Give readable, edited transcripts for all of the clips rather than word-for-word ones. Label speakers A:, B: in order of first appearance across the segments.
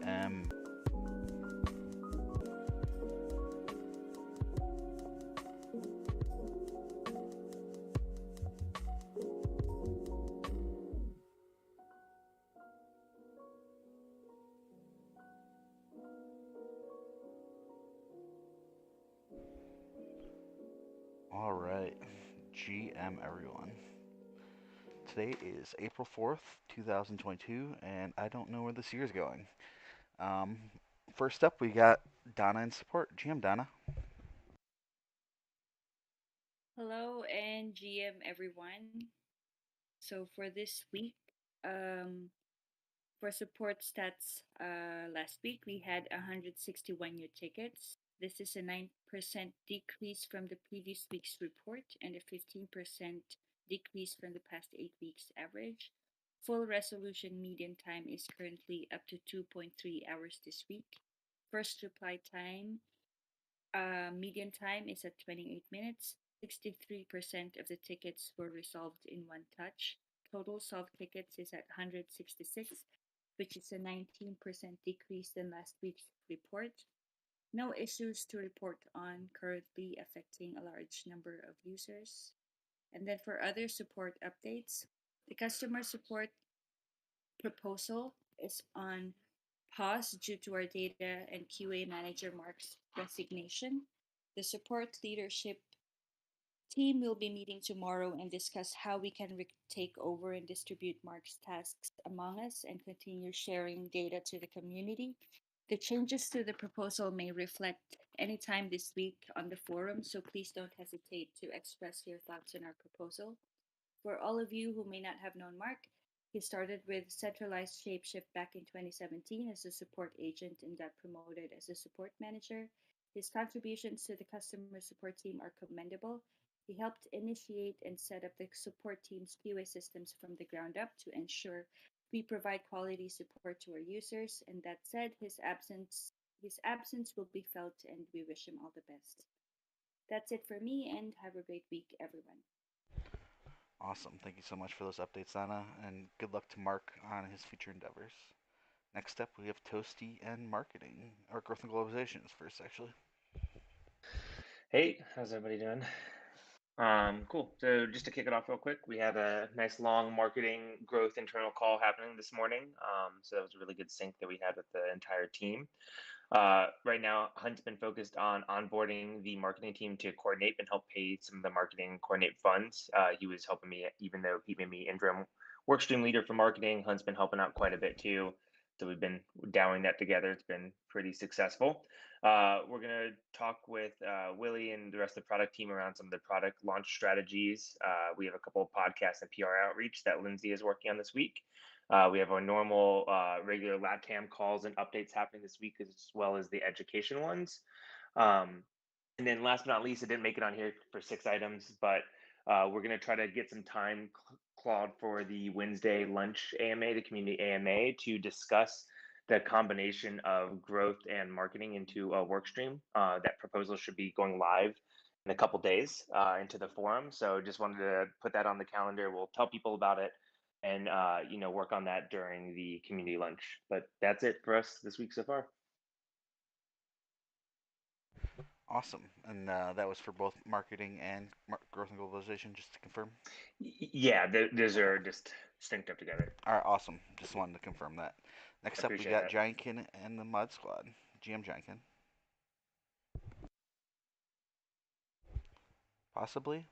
A: GM. All right, GM everyone. Today is April 4th, 2022, and I don't know where this year's going. Um, First up, we got Donna in support. GM Donna.
B: Hello and GM everyone. So for this week, um, for support stats, last week we had 161 new tickets. This is a 9% decrease from the previous week's report and a 15% decrease from the past 8 weeks average. Full resolution median time is currently up to 2.3 hours this week. First reply time median time is at 28 minutes. 63% of the tickets were resolved in one touch. Total solved tickets is at 166, which is a 19% decrease than last week's report. No issues to report on currently affecting a large number of users. And then for other support updates, the customer support proposal is on pause due to our data and QA manager Mark's resignation. The support leadership team will be meeting tomorrow and discuss how we can take over and distribute Mark's tasks among us and continue sharing data to the community. The changes to the proposal may reflect anytime this week on the forum, so please don't hesitate to express your thoughts on our proposal. For all of you who may not have known Mark, he started with centralized ShapeShift back in 2017 as a support agent and got promoted as a support manager. His contributions to the customer support team are commendable. He helped initiate and set up the support team's QA systems from the ground up to ensure we provide quality support to our users. And that said, his absence will be felt and we wish him all the best. That's it for me and have a great week everyone.
A: Awesome. Thank you so much for those updates, Donna, and good luck to Mark on his future endeavors. Next up, we have Toasty and marketing, or growth and globalizations first, actually.
C: Hey, how's everybody doing? Cool. So just to kick it off real quick, we had a nice long marketing growth internal call happening this morning. So that was a really good sync that we had with the entire team. Right now, Hunt's been focused on onboarding the marketing team to coordinate and help pay some of the marketing coordinate funds. He was helping me, even though he made me interim workstream leader for marketing. Hunt's been helping out quite a bit too. So we've been dowing that together. It's been pretty successful. We're going to talk with Willie and the rest of the product team around some of the product launch strategies. We have a couple of podcasts and PR outreach that Lindsay is working on this week. We have our normal regular LATAM calls and updates happening this week, as well as the education ones. And then last but not least, I didn't make it on here for 6 items, but we're going to try to get some time clawed for the Wednesday lunch AMA, the community AMA, to discuss the combination of growth and marketing into a work stream. That proposal should be going live in a couple days into the forum. So just wanted to put that on the calendar. We'll tell people about it and work on that during the community lunch. But that's it for us this week so far.
A: Awesome. And that was for both marketing and growth and globalization, just to confirm.
C: Yeah, those are just synced up together.
A: All right, awesome. Just wanted to confirm that. Next up, we
C: Appreciate
A: got
C: that.
A: Giantkin and the Mod Squad. GM Giantkin. Possibly.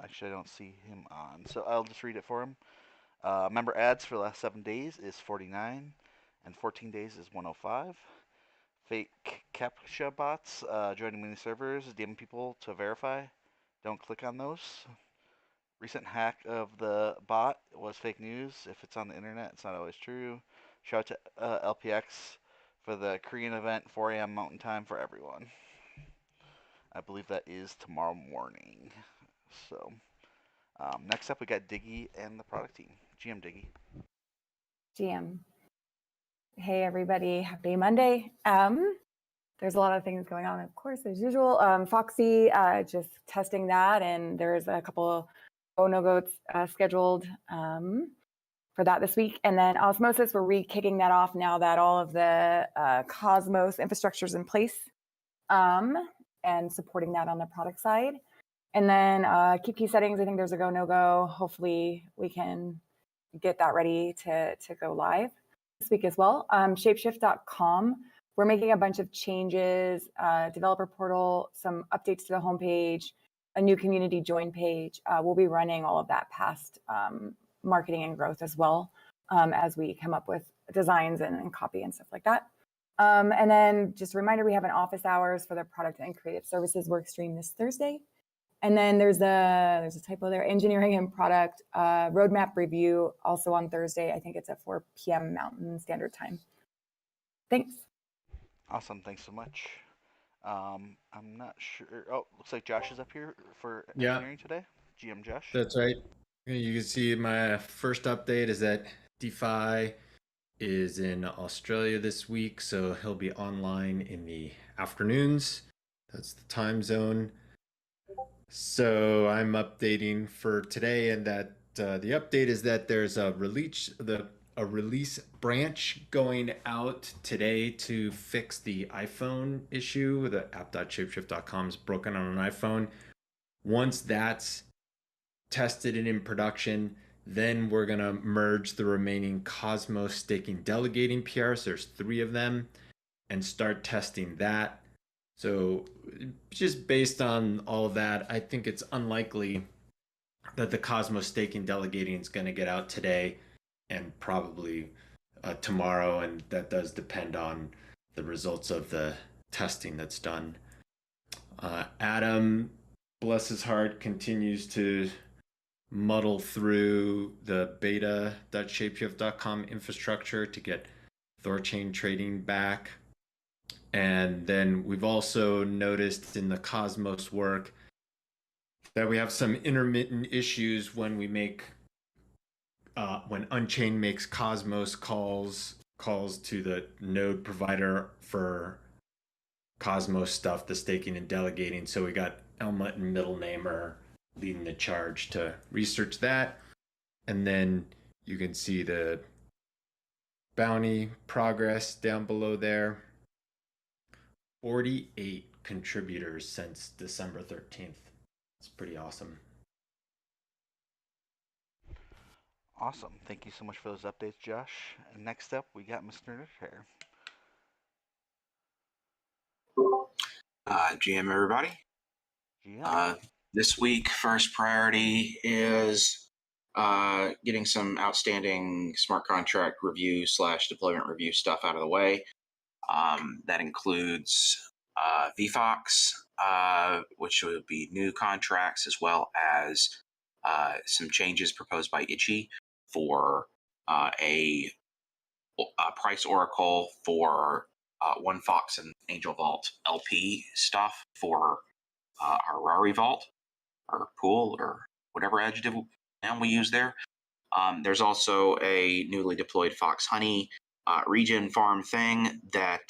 A: Actually, I don't see him on, so I'll just read it for him. Member ads for the last 7 days is 49, and 14 days is 105. Fake CAPTCHA bots joining many servers, DMing people to verify. Don't click on those. Recent hack of the bot was fake news. If it's on the internet, it's not always true. Shout out to LPX for the Korean event, 4 a.m. Mountain Time for everyone. I believe that is tomorrow morning. So, next up, we got Diggy and the product team. GM Diggy.
D: GM. Hey, everybody. Happy Monday. There's a lot of things going on, of course, as usual. Foxy, just testing that, and there's a couple go no-goats scheduled. for that this week. And then Osmosis, we're re-kicking that off now that all of the Cosmos infrastructure is in place, and supporting that on the product side. And then keep key settings, I think there's a go, no go. Hopefully we can get that ready to go live this week as well. ShapeShift.com, we're making a bunch of changes, developer portal, some updates to the homepage, a new community join page. We'll be running all of that past marketing and growth as well, as we come up with designs and copy and stuff like that. And then just a reminder, we have an office hours for the product and creative services work stream this Thursday. And then there's a typo there, engineering and product roadmap review also on Thursday. I think it's at 4 p.m. Mountain Standard Time. Thanks.
A: Awesome. Thanks so much. I'm not sure. Oh, looks like Josh is up here for engineering today. GM Josh.
E: That's right. You can see my first update is that DeFi is in Australia this week, so he'll be online in the afternoons. That's the time zone. So I'm updating for today, and that the update is that there's a release branch going out today to fix the iPhone issue. The app.shapeshift.com is broken on an iPhone. Once that's tested and in production, then we're going to merge the remaining Cosmos staking delegating PRs. There's 3 of them, and start testing that. So just based on all of that, I think it's unlikely that the Cosmos staking delegating is going to get out today and probably tomorrow, and that does depend on the results of the testing that's done. Adam, bless his heart, continues to muddle through the beta.shapeshift.com infrastructure to get Thorchain trading back. And then we've also noticed in the Cosmos work that we have some intermittent issues when we make when Unchained makes Cosmos calls to the node provider for Cosmos stuff, the staking and delegating. So we got Elma and Middle Namer leading the charge to research that. And then you can see the bounty progress down below there. 48 contributors since December 13th. It's pretty awesome.
A: Awesome. Thank you so much for those updates, Josh. And next up, we got Mr. Nerdhair.
F: GM, everybody.
A: GM.
F: This week, first priority is getting some outstanding smart contract review / deployment review stuff out of the way. That includes VFox, which will be new contracts, as well as some changes proposed by Itchy for a price oracle for One Fox and Angel Vault LP stuff for our Rari Vault or pool or whatever adjective we use there. There's also a newly deployed Fox Honey regen farm thing that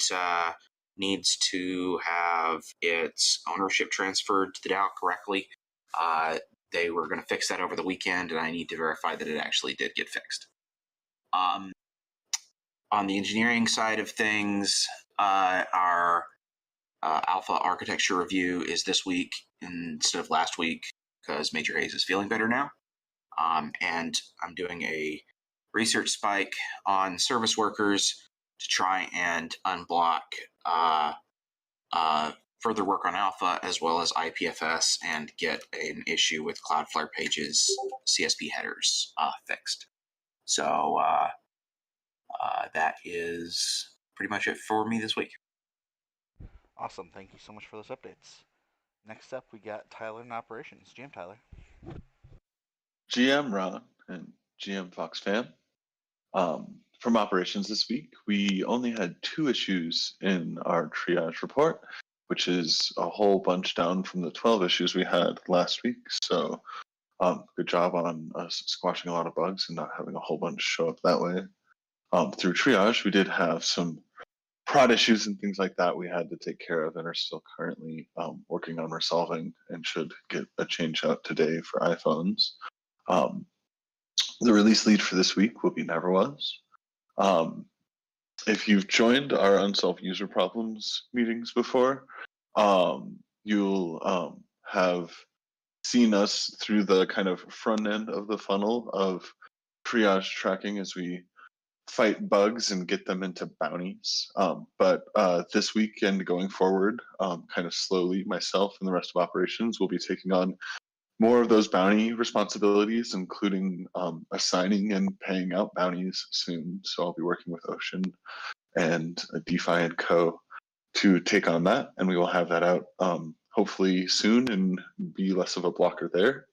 F: needs to have its ownership transferred to the DAO correctly. They were going to fix that over the weekend, and I need to verify that it actually did get fixed. On the engineering side of things, our alpha architecture review is this week instead of last week because Major Hayes is feeling better now. And I'm doing a research spike on service workers to try and unblock further work on alpha as well as IPFS and get an issue with Cloudflare Pages CSP headers fixed. So that is pretty much it for me this week.
A: Awesome. Thank you so much for those updates. Next up, we got Tyler in operations. GM Tyler.
G: GM Ron and GM Fox Fam. From operations this week, we only had 2 issues in our triage report, which is a whole bunch down from the 12 issues we had last week. So good job on us squashing a lot of bugs and not having a whole bunch show up that way. Through triage, we did have some prod issues and things like that we had to take care of and are still currently working on resolving and should get a change out today for iPhones. The release lead for this week will be Never Was. If you've joined our Unsolved User Problems meetings before, you'll have seen us through the kind of front end of the funnel of triage tracking as we fight bugs and get them into bounties. But this week and going forward, kind of slowly, myself and the rest of operations will be taking on more of those bounty responsibilities, including assigning and paying out bounties soon. So I'll be working with Ocean and DeFi and Co. to take on that, and we will have that out hopefully soon and be less of a blocker there.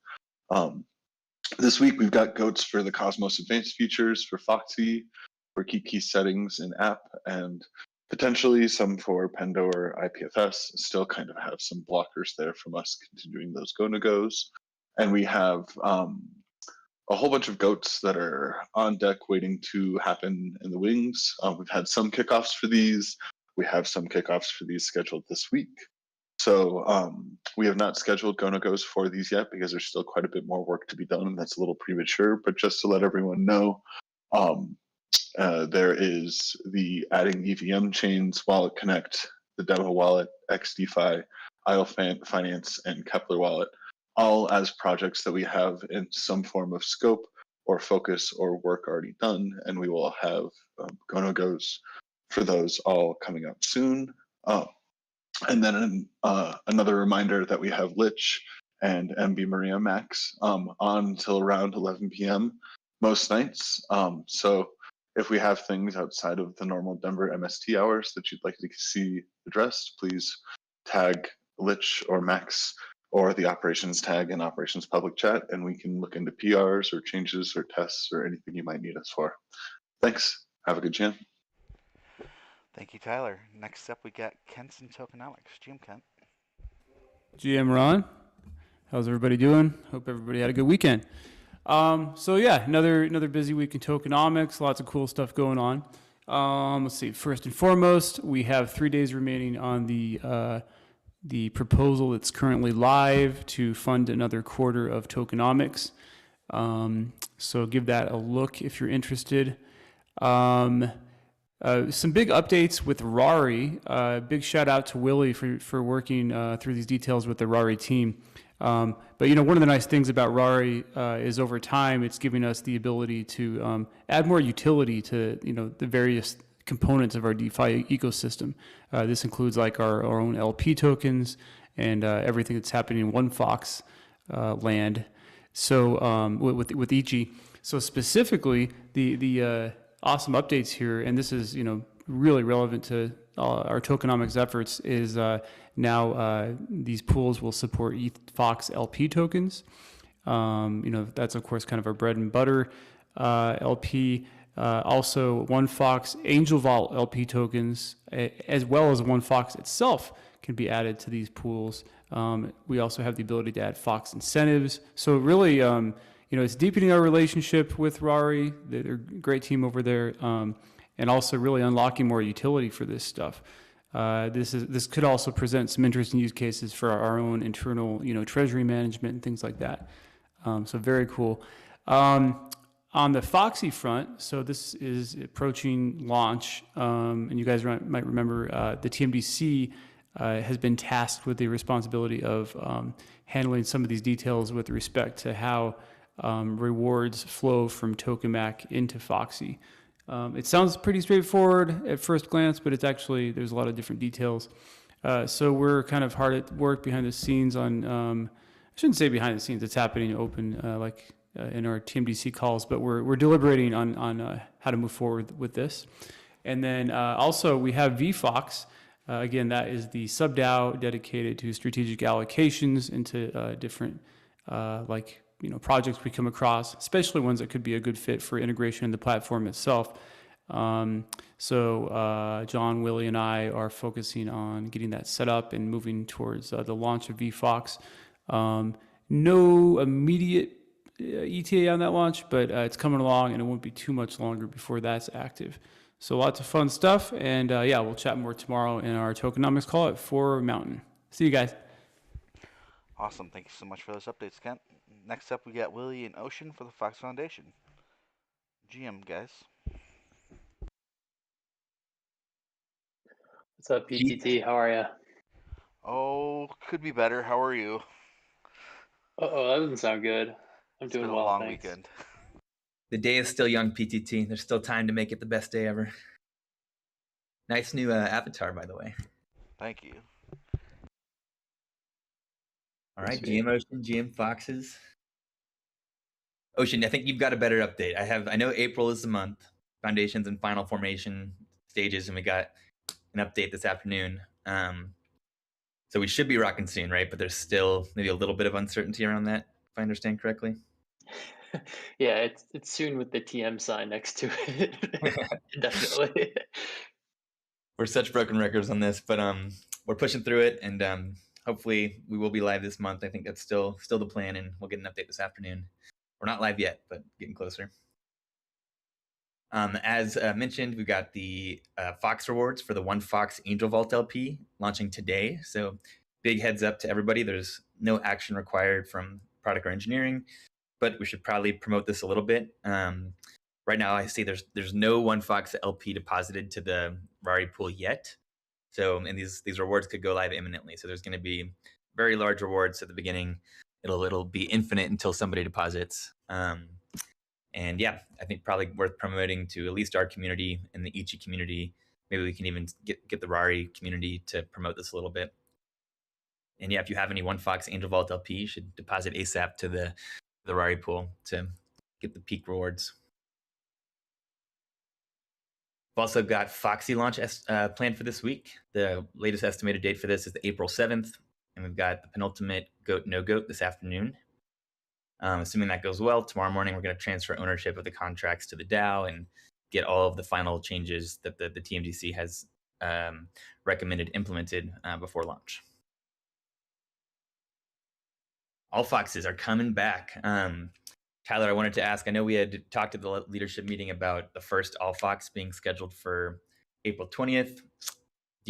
G: This week we've got goats for the Cosmos Advanced features for Foxy, for key settings in app, and potentially some for Pendo or IPFS. Still kind of have some blockers there from us continuing those go-no-goes. And we have a whole bunch of goats that are on deck waiting to happen in the wings. We've had some kickoffs for these. We have some kickoffs for these scheduled this week. So we have not scheduled go-no-goes for these yet because there's still quite a bit more work to be done, and that's a little premature. But just to let everyone know, there is the adding EVM chains, Wallet Connect, the Demo Wallet, XDeFi, IO Finance, and Kepler Wallet, all as projects that we have in some form of scope or focus or work already done, and we will have go-no-goes for those all coming up soon. And then another reminder that we have Lich and MB Maria Max on until around 11 p.m. most nights. So if we have things outside of the normal Denver MST hours that you'd like to see addressed, please tag Lich or Max or the operations tag in operations public chat, and we can look into PRs or changes or tests or anything you might need us for. Thanks. Have a good jam.
A: Thank you, Tyler. Next up, we got Kent's and Tokenomics. GM Kent.
H: GM Ron, how's everybody doing? Hope everybody had a good weekend. So yeah, another busy week in tokenomics. Lots of cool stuff going on. Let's see. First and foremost, we have 3 days remaining on the proposal that's currently live to fund another quarter of tokenomics. So give that a look if you're interested. Some big updates with Rari. Big shout out to Willie for working through these details with the Rari team. But one of the nice things about Rari is over time, it's giving us the ability to add more utility to the various components of our DeFi ecosystem. This includes like our own LP tokens and everything that's happening in OneFox land. So with EG. So specifically the awesome updates here, and this is really relevant to our tokenomics efforts, is now these pools will support ETHFox LP tokens. That's of course kind of our bread and butter LP. Also OneFox Angel Vault LP tokens, as well as OneFox itself, can be added to these pools. We also have the ability to add Fox incentives. So really, it's deepening our relationship with Rari. They're a great team over there, and also really unlocking more utility for this stuff. This could also present some interesting use cases for our own internal, treasury management and things like that. So very cool. On the Foxy front, so this is approaching launch, and you guys might remember the TMDC has been tasked with the responsibility of handling some of these details with respect to how rewards flow from Tokamak into Foxy. It sounds pretty straightforward at first glance, but it's actually, there's a lot of different details. So we're kind of hard at work behind the scenes on, I shouldn't say behind the scenes, it's happening open, in our TMDC calls, but we're deliberating on how to move forward with this. And then also we have VFox. Again, that is the sub-DAO dedicated to strategic allocations into different projects we come across, especially ones that could be a good fit for integration in the platform itself. So John, Willie, and I are focusing on getting that set up and moving towards the launch of VFox. No immediate ETA on that launch, but it's coming along, and it won't be too much longer before that's active. So lots of fun stuff, and we'll chat more tomorrow in our tokenomics call at 4 Mountain. See you guys.
A: Awesome. Thank you so much for those updates, Kent. Next up, we got Willie and Ocean for the Fox Foundation. GM, guys.
I: What's up, PTT? How are you?
A: Oh, could be better. How are you?
I: Oh, that doesn't sound good. I'm
A: It's been
I: doing
A: a
I: well,
A: long
I: thanks.
A: weekend.
J: The day is still young, PTT. There's still time to make it the best day ever. Nice new avatar, by the way.
A: Thank you.
J: All right,
I: Sweet.
J: GM Ocean, GM Foxes. Ocean, I think you've got a better update. I know April is the month, foundations and final formation stages, and we got an update this afternoon. So we should be rocking soon, right? But there's still maybe a little bit of uncertainty around that, if I understand correctly.
I: Yeah, it's soon with the TM sign next to it. Definitely.
J: We're such broken records on this, but we're pushing through it, and hopefully we will be live this month. I think that's still the plan, and we'll get an update this afternoon. We're not live yet, but getting closer. As mentioned, we've got the Fox rewards for the One Fox Angel Vault LP launching today. So big heads up to everybody. There's no action required from product or engineering, but we should probably promote this a little bit. Right now, I see there's no One Fox LP deposited to the Rari pool yet. So, and these rewards could go live imminently. So there's going to be very large rewards at the beginning. It'll be infinite until somebody deposits. And yeah, I think probably worth promoting to at least our community and the Ichi community. Maybe we can even get the Rari community to promote this a little bit. And yeah, if you have any One Fox Angel Vault LP, you should deposit ASAP to the Rari pool to get the peak rewards. We've also got Foxy launch planned for this week. The latest estimated date for this is April 7th. And we've got the penultimate GOAT no GOAT this afternoon. Assuming that goes well, tomorrow morning we're going to transfer ownership of the contracts to the DAO and get all of the final changes that the TMDC has recommended implemented before launch. All Foxes are coming back. Tyler, I wanted to ask, I know we had talked at the leadership meeting about the first All Fox being scheduled for April 20th.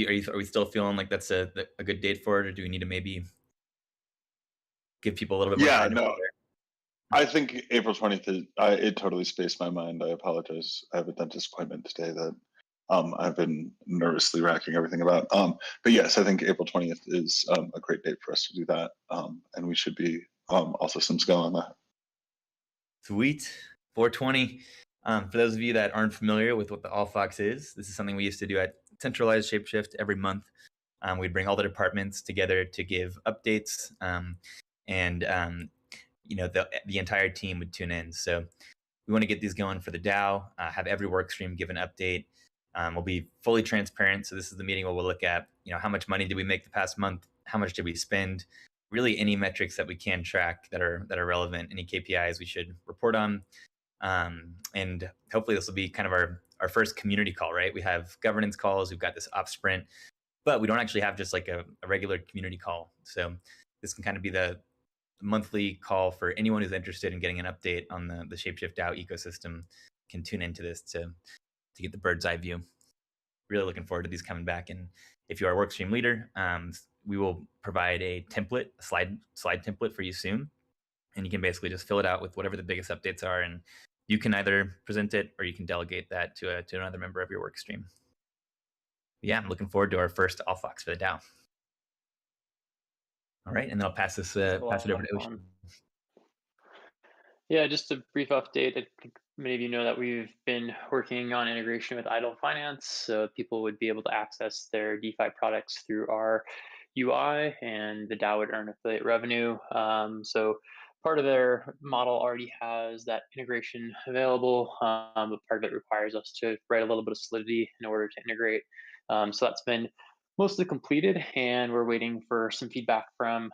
J: Are we still feeling like that's a good date for it, or do we need to maybe give people a little bit more time?
G: No. I think April 20th is, it totally spaced my mind. I apologize. I have a dentist appointment today that I've been nervously racking everything about. But yes, I think April 20th is a great date for us to do that. And we should be all systems go on that.
J: Sweet. 420. For those of you that aren't familiar with what the All Fox is, this is something we used to do at centralized ShapeShift every month. We'd bring all the departments together to give updates, and the entire team would tune in. So we want to get these going for the DAO, have every work stream give an update. We'll be fully transparent. So this is the meeting where we'll look at, how much money did we make the past month? How much did we spend? Really any metrics that we can track that are relevant, any KPIs we should report on. And hopefully this will be kind of our first community call, right? We have governance calls, we've got this ops sprint, but we don't actually have just like a regular community call. So this can kind of be the monthly call for anyone who's interested in getting an update on the ShapeShift DAO ecosystem can tune into this to get the bird's eye view. Really looking forward to these coming back. And if you are a workstream leader, we will provide a template, a slide template for you soon. And you can basically just fill it out with whatever the biggest updates are. And you can either present it or you can delegate that to another member of your workstream. Yeah, I'm looking forward to our first All Fox for the DAO. All right, and then I'll pass it over to Ocean.
I: Yeah, just a brief update. I think many of you know that we've been working on integration with Idle Finance, so people would be able to access their DeFi products through our UI, and the DAO would earn affiliate revenue. So part of their model already has that integration available, but part of it requires us to write a little bit of Solidity in order to integrate. So that's been mostly completed, and we're waiting for some feedback from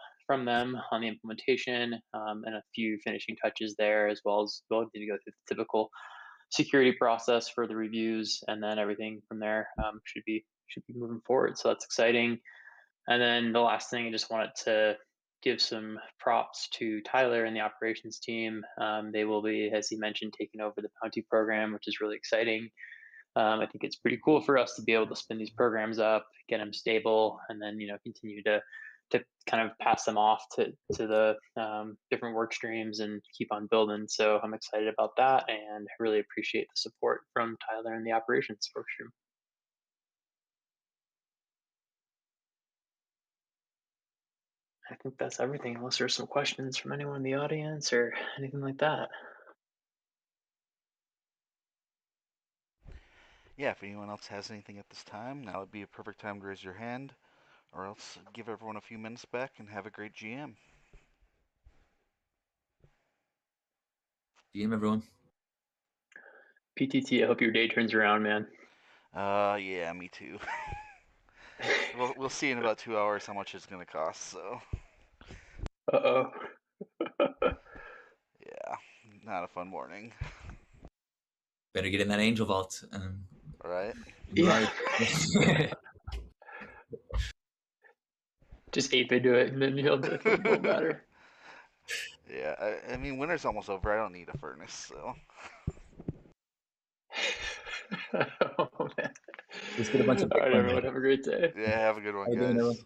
I: them on the implementation, and a few finishing touches there, as well as we'll need to go through the typical security process for the reviews, and then everything from there should be moving forward. So that's exciting. And then the last thing, I just wanted to give some props to Tyler and the operations team. They will be, as he mentioned, taking over the bounty program, which is really exciting. I think it's pretty cool for us to be able to spin these programs up, get them stable, and then continue to to kind of pass them off to the different work streams and keep on building. So I'm excited about that and really appreciate the support from Tyler and the operations work stream. I think that's everything, unless there's some questions from anyone in the audience or anything like that.
A: Yeah, if anyone else has anything at this time, now would be a perfect time to raise your hand, or else give everyone a few minutes back and have a great GM.
J: GM, everyone.
I: PTT, I hope your day turns around, man.
A: Yeah, me too. we'll see in about 2 hours how much it's gonna cost. So.
I: Uh-oh.
A: Yeah, not a fun morning.
J: Better get in that angel vault.
A: All right.
I: Yeah. Just ape into it, and then you'll do it. It won't matter.
A: Yeah, I mean, winter's almost over. I don't need a furnace, so.
I: Oh, man.
J: Let's get a bunch of
I: All right,
J: Bitcoin
I: everyone. Have a great day.
A: Yeah, have a good one,
J: How you doing,
A: guys.
J: everyone?